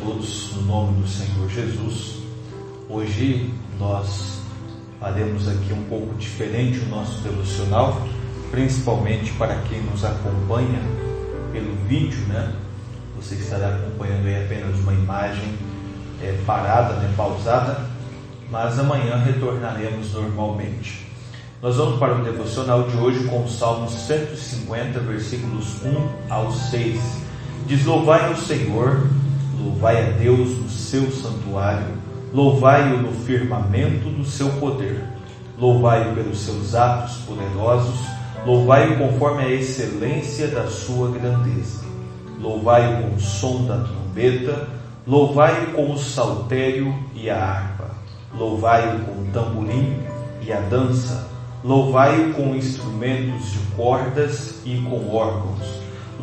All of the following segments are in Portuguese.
todos no nome do Senhor Jesus. Hoje nós faremos aqui um pouco diferente o nosso devocional, principalmente para quem nos acompanha pelo vídeo, né? Você estará acompanhando aí apenas uma imagem parada, pausada, mas amanhã retornaremos normalmente. Nós vamos para o devocional de hoje com o Salmo 150, versículos 1 ao 6. Diz: louvai ao Senhor, louvai a Deus no seu santuário, louvai-o no firmamento do seu poder, louvai-o pelos seus atos poderosos, louvai-o conforme a excelência da sua grandeza, louvai-o com o som da trombeta, louvai-o com o saltério e a harpa, louvai-o com o tamborim e a dança, louvai-o com instrumentos de cordas e com órgãos,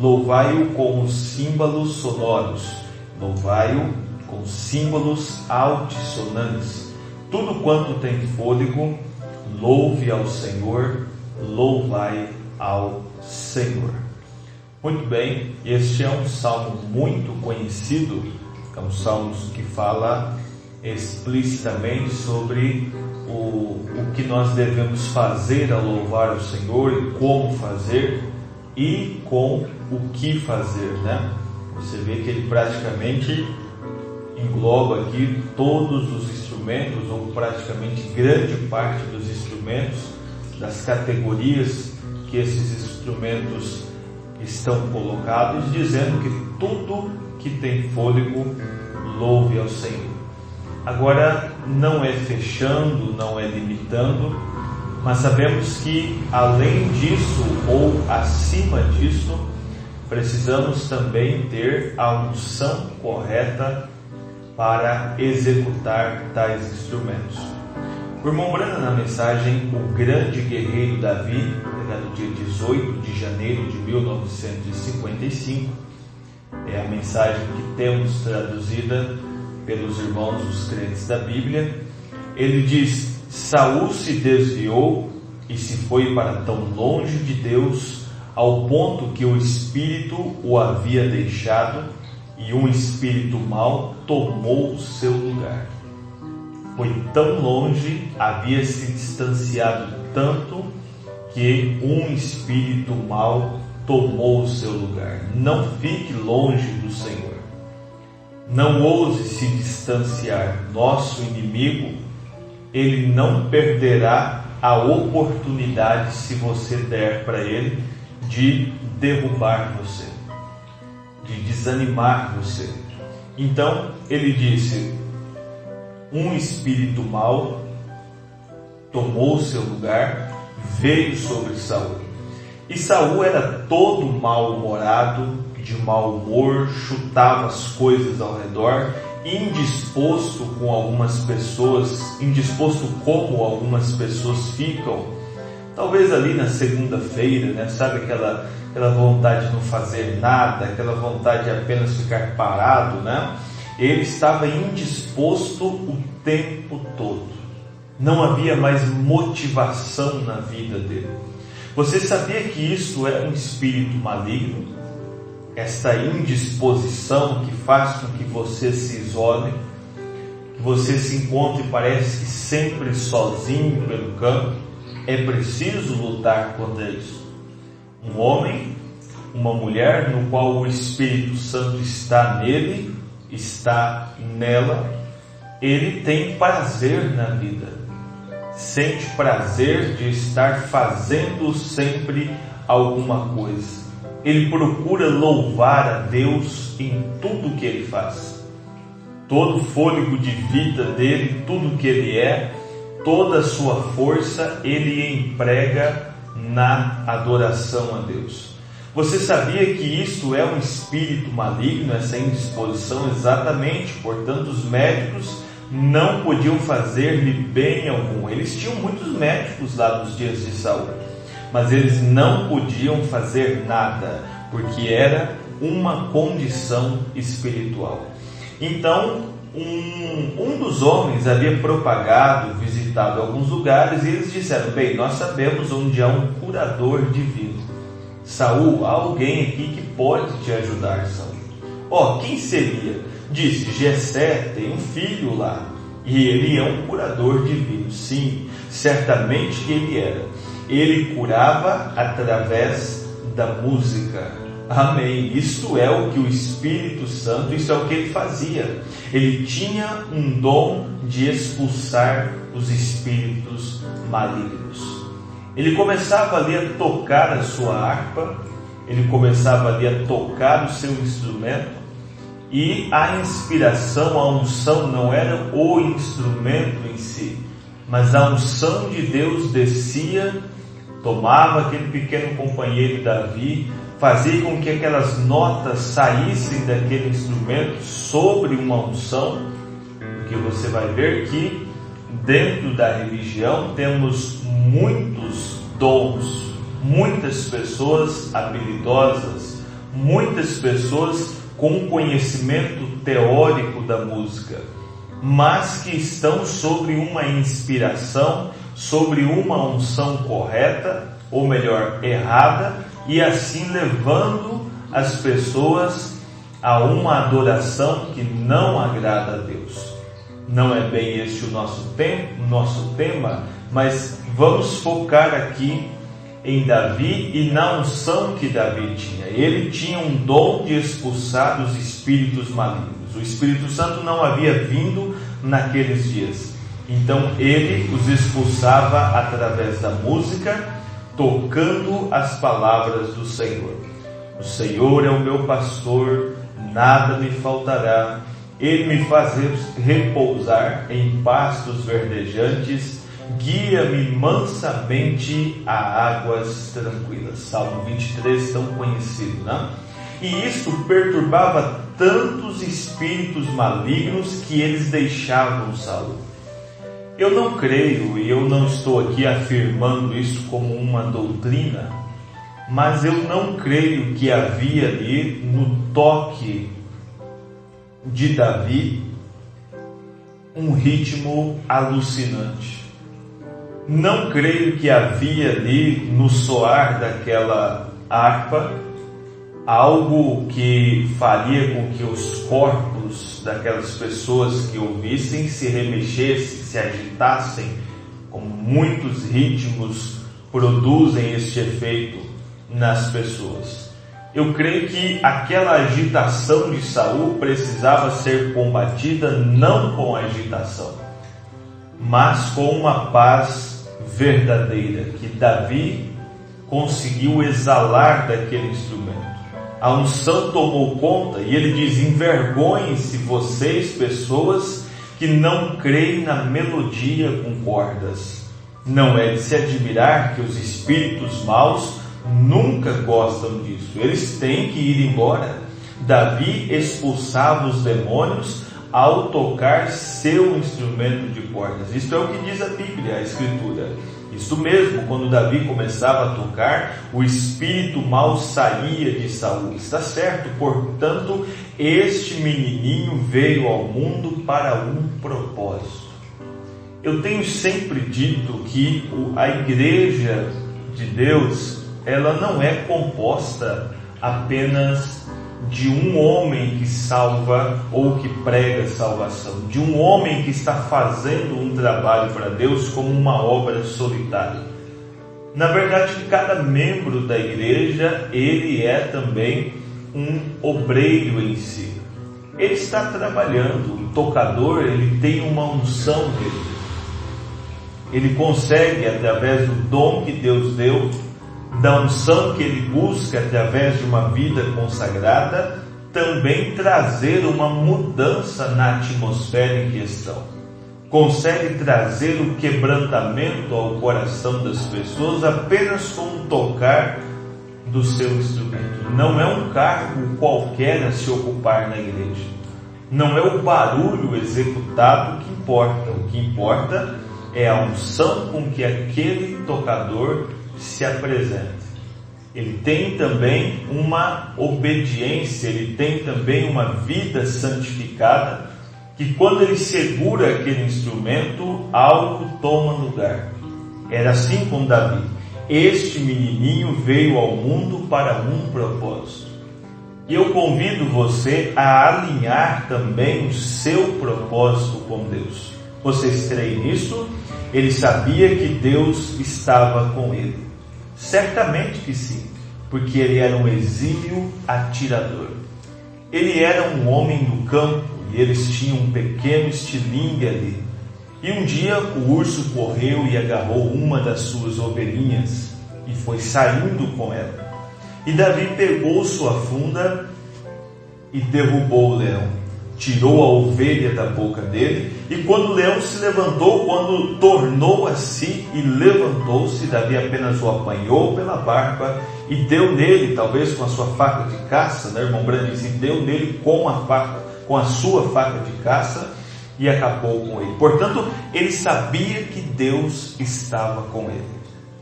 louvai-o com os símbolos sonoros, louvai-o com símbolos altissonantes. Tudo quanto tem fôlego, louve ao Senhor, louvai ao Senhor. Muito bem, este é um salmo muito conhecido, é um salmo que fala explicitamente sobre o que nós devemos fazer ao louvar o Senhor, e como fazer e com o que fazer, né? Você vê que ele praticamente engloba aqui todos os instrumentos, ou praticamente grande parte dos instrumentos, das categorias que esses instrumentos estão colocados, dizendo que tudo que tem fôlego, louve ao Senhor. Agora, não é fechando, não é limitando, mas sabemos que além disso ou acima disso, precisamos também ter a unção correta para executar tais instrumentos. O irmão Brana, na mensagem O Grande Guerreiro Davi, no dia 18 de janeiro de 1955, é a mensagem que temos traduzida pelos irmãos os crentes da Bíblia. Ele diz: Saul se desviou e se foi para tão longe de Deus, ao ponto que o Espírito o havia deixado, e um espírito mau tomou o seu lugar. Foi tão longe, havia se distanciado tanto, que um espírito mau tomou o seu lugar. Não fique longe do Senhor. Não ouse se distanciar. Nosso inimigo, ele não perderá a oportunidade, se você der para ele, de derrubar você, de desanimar você. Então ele disse: um espírito mau tomou o seu lugar, veio sobre Saul. E Saul era todo mal-humorado, de mau humor, chutava as coisas ao redor, indisposto com algumas pessoas, indisposto como algumas pessoas ficam, talvez ali na segunda-feira, né? Sabe aquela vontade de não fazer nada, aquela vontade de apenas ficar parado, né? Ele estava indisposto o tempo todo. Não havia mais motivação na vida dele. Você sabia que isso é um espírito maligno? Esta indisposição que faz com que você se isole, que você se encontre, parece que sempre sozinho pelo campo. É preciso lutar contra isso. Um homem, uma mulher no qual o Espírito Santo está nele, está nela, ele tem prazer na vida, sente prazer de estar fazendo sempre alguma coisa. Ele procura louvar a Deus em tudo que ele faz. Todo o fôlego de vida dele, tudo que ele é, toda a sua força, ele emprega na adoração a Deus. Você sabia que isto é um espírito maligno, essa indisposição? Exatamente. Portanto, os médicos não podiam fazer-lhe bem algum. Eles tinham muitos médicos lá nos dias de Saul, mas eles não podiam fazer nada, porque era uma condição espiritual. Então, um dos homens havia propagado, visitado alguns lugares, e eles disseram: bem, nós sabemos onde há um curador divino. Saul, há alguém aqui que pode te ajudar, Saul. Quem seria? disse: Jessé tem um filho lá, e ele é um curador divino. Sim, certamente que ele era. Ele curava através da música. Amém. Isto é o que o Espírito Santo, isso é o que ele fazia. Ele tinha um dom de expulsar os espíritos malignos. Ele começava ali a tocar a sua harpa, ele começava ali a tocar o seu instrumento, e a inspiração, a unção não era o instrumento em si, mas a unção de Deus descia, tomava aquele pequeno companheiro Davi, fazia com que aquelas notas saíssem daquele instrumento sobre uma unção, porque você vai ver que dentro da religião temos muitos dons, muitas pessoas habilidosas, muitas pessoas com conhecimento teórico da música, mas que estão sobre uma inspiração, sobre uma unção correta, ou melhor, errada, e assim levando as pessoas a uma adoração que não agrada a Deus. Não é bem este o nosso tema, mas vamos focar aqui em Davi e na unção que Davi tinha. Ele tinha um dom de expulsar os espíritos malignos. O Espírito Santo não havia vindo naqueles dias. Então ele os expulsava através da música, tocando as palavras do Senhor. O Senhor é o meu pastor, nada me faltará. Ele me faz repousar em pastos verdejantes, guia-me mansamente a águas tranquilas. Salmo 23, tão conhecido, né? E isto perturbava tantos espíritos malignos que eles deixavam Saul. Eu não creio, e eu não estou aqui afirmando isso como uma doutrina, mas eu não creio que havia ali no toque de Davi um ritmo alucinante. Não creio que havia ali no soar daquela harpa algo que faria com que os corpos daquelas pessoas que ouvissem se remexessem, se agitassem, como muitos ritmos produzem este efeito nas pessoas. Eu creio que aquela agitação de Saul precisava ser combatida não com agitação, mas com uma paz verdadeira que Davi conseguiu exalar daquele instrumento. A unção tomou conta e ele diz: envergonhem-se vocês, pessoas que não creem na melodia com cordas. Não é de se admirar que os espíritos maus nunca gostam disso. Eles têm que ir embora. Davi expulsava os demônios ao tocar seu instrumento de cordas. Isto é o que diz a Bíblia, a Escritura. Isso mesmo, quando Davi começava a tocar, o espírito mau saía de Saul. Está certo, portanto, este menininho veio ao mundo para um propósito. Eu tenho sempre dito que a igreja de Deus, ela não é composta apenas de um homem que salva ou que prega salvação, de um homem que está fazendo um trabalho para Deus como uma obra solitária. Na verdade, cada membro da igreja, ele é também um obreiro em si. Ele está trabalhando, o tocador, ele tem uma unção dele. Ele consegue, através do dom que Deus deu, da unção que ele busca através de uma vida consagrada, também trazer uma mudança na atmosfera em questão. Consegue trazer o quebrantamento ao coração das pessoas apenas com o tocar do seu instrumento. Não é um cargo qualquer a se ocupar na igreja. Não é o barulho executado que importa. O que importa é a unção com que aquele tocador se apresenta. Ele tem também uma obediência, ele tem também uma vida santificada, que quando ele segura aquele instrumento, algo toma lugar. Era assim com Davi. Este menininho veio ao mundo para um propósito. E eu convido você a alinhar também o seu propósito com Deus. Vocês creem nisso? Ele sabia que Deus estava com ele. Certamente que sim, porque ele era um exímio atirador. Ele era um homem no campo e eles tinham um pequeno estilingue ali. E um dia o urso correu e agarrou uma das suas ovelhinhas e foi saindo com ela. E Davi pegou sua funda e derrubou o leão. Tirou a ovelha da boca dele, e quando o leão se levantou, quando tornou a si e levantou-se, Davi apenas o apanhou pela barba e deu nele, talvez com a sua faca de caça, né, irmão Brando disse, deu nele com a sua faca de caça e acabou com ele. Portanto, ele sabia que Deus estava com ele.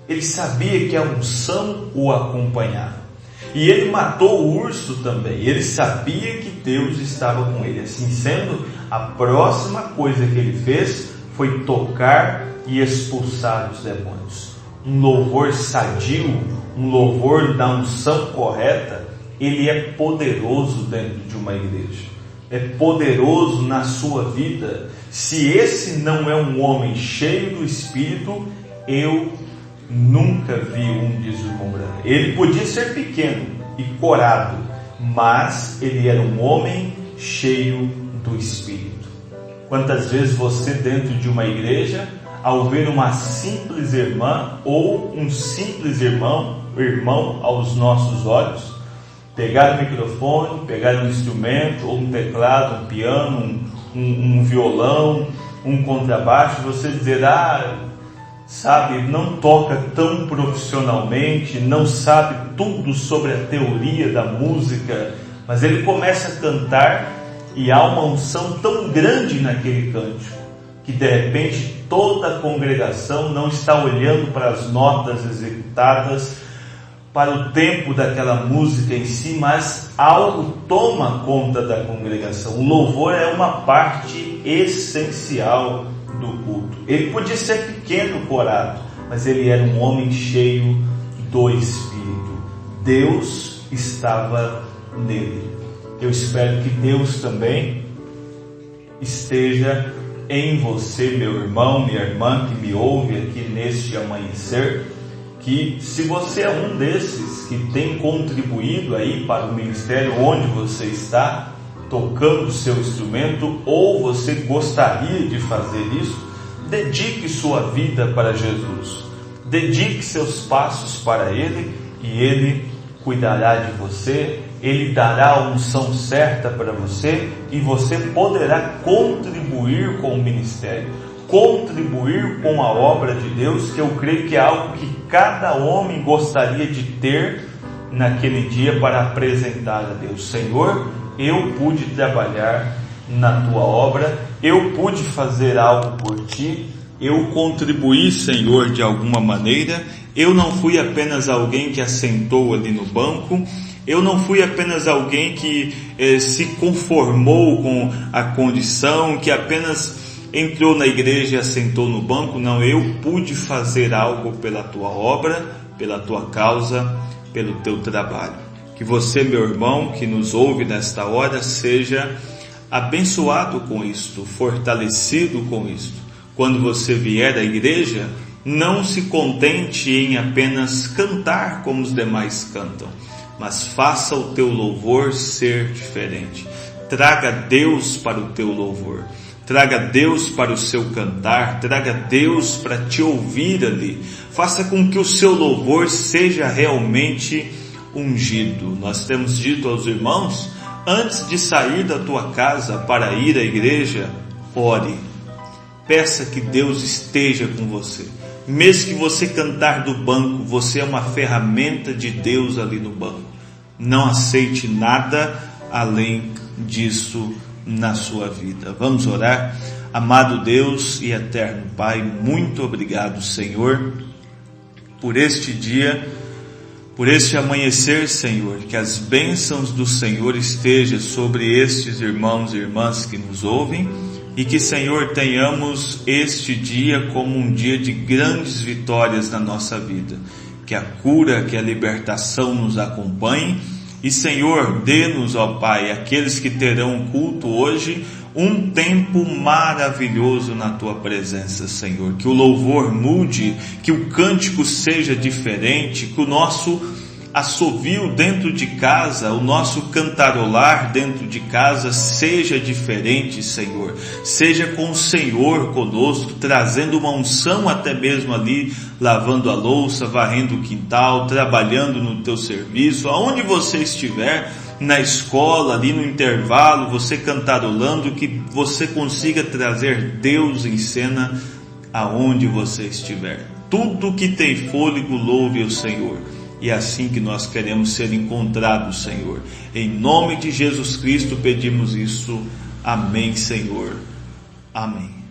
Ele sabia que a unção o acompanhava. E ele matou o urso também. Ele sabia que Deus estava com ele. Assim sendo, a próxima coisa que ele fez foi tocar e expulsar os demônios. Um louvor sadio, um louvor da unção correta, ele é poderoso dentro de uma igreja. É poderoso na sua vida. Se esse não é um homem cheio do Espírito, eu nunca vi um, diz o irmão Branco. Ele podia ser pequeno e corado, mas ele era um homem cheio do Espírito. Quantas vezes você dentro de uma igreja, ao ver uma simples irmã ou um simples irmão aos nossos olhos, pegar o microfone, pegar um instrumento, ou um teclado, um piano, um violão, um contrabaixo, você dizer, sabe, não toca tão profissionalmente, não sabe tudo sobre a teoria da música, mas ele começa a cantar e há uma unção tão grande naquele cântico, que de repente toda a congregação não está olhando para as notas executadas, para o tempo daquela música em si, mas algo toma conta da congregação. O louvor é uma parte essencial do culto. Ele podia ser pequeno, corado, mas ele era um homem cheio do Espírito. Deus estava nele. Eu espero que Deus também esteja em você, meu irmão, minha irmã que me ouve aqui neste amanhecer, que se você é um desses que tem contribuído aí para o ministério onde você está, tocando o seu instrumento, ou você gostaria de fazer isso, dedique sua vida para Jesus, dedique seus passos para Ele, e Ele cuidará de você, Ele dará a unção certa para você, e você poderá contribuir com o ministério, contribuir com a obra de Deus, que eu creio que é algo que cada homem gostaria de ter naquele dia para apresentar a Deus. Senhor, eu pude trabalhar na tua obra, eu pude fazer algo por ti, eu contribuí, Senhor, de alguma maneira. Eu não fui apenas alguém que assentou ali no banco, eu não fui apenas alguém que se conformou com a condição, que apenas entrou na igreja e assentou no banco. Não, eu pude fazer algo pela tua obra, pela tua causa, pelo teu trabalho. Que você, meu irmão, que nos ouve nesta hora, seja abençoado com isto, fortalecido com isto. Quando você vier à igreja, não se contente em apenas cantar como os demais cantam, mas faça o teu louvor ser diferente. Traga Deus para o teu louvor, traga Deus para o seu cantar, traga Deus para te ouvir ali. Faça com que o seu louvor seja realmente ungido. Nós temos dito aos irmãos, antes de sair da tua casa para ir à igreja, ore. Peça que Deus esteja com você. Mesmo que você cantar do banco, você é uma ferramenta de Deus ali no banco. Não aceite nada além disso na sua vida. Vamos orar. Amado Deus e eterno Pai, muito obrigado, Senhor, por este dia, por este amanhecer, Senhor. Que as bênçãos do Senhor estejam sobre estes irmãos e irmãs que nos ouvem, e que, Senhor, tenhamos este dia como um dia de grandes vitórias na nossa vida. Que a cura, que a libertação nos acompanhe, E Senhor, dê-nos, ó Pai, aqueles que terão culto hoje, um tempo maravilhoso na Tua presença, Senhor. Que o louvor mude, que o cântico seja diferente, que o nosso assovio dentro de casa, o nosso cantarolar dentro de casa seja diferente, Senhor. Seja com o Senhor conosco, trazendo uma unção até mesmo ali, lavando a louça, varrendo o quintal, trabalhando no Teu serviço, aonde você estiver, na escola, ali no intervalo, você cantarolando, que você consiga trazer Deus em cena aonde você estiver. Tudo que tem fôlego, louve o Senhor. E é assim que nós queremos ser encontrados, Senhor. Em nome de Jesus Cristo pedimos isso. Amém, Senhor. Amém.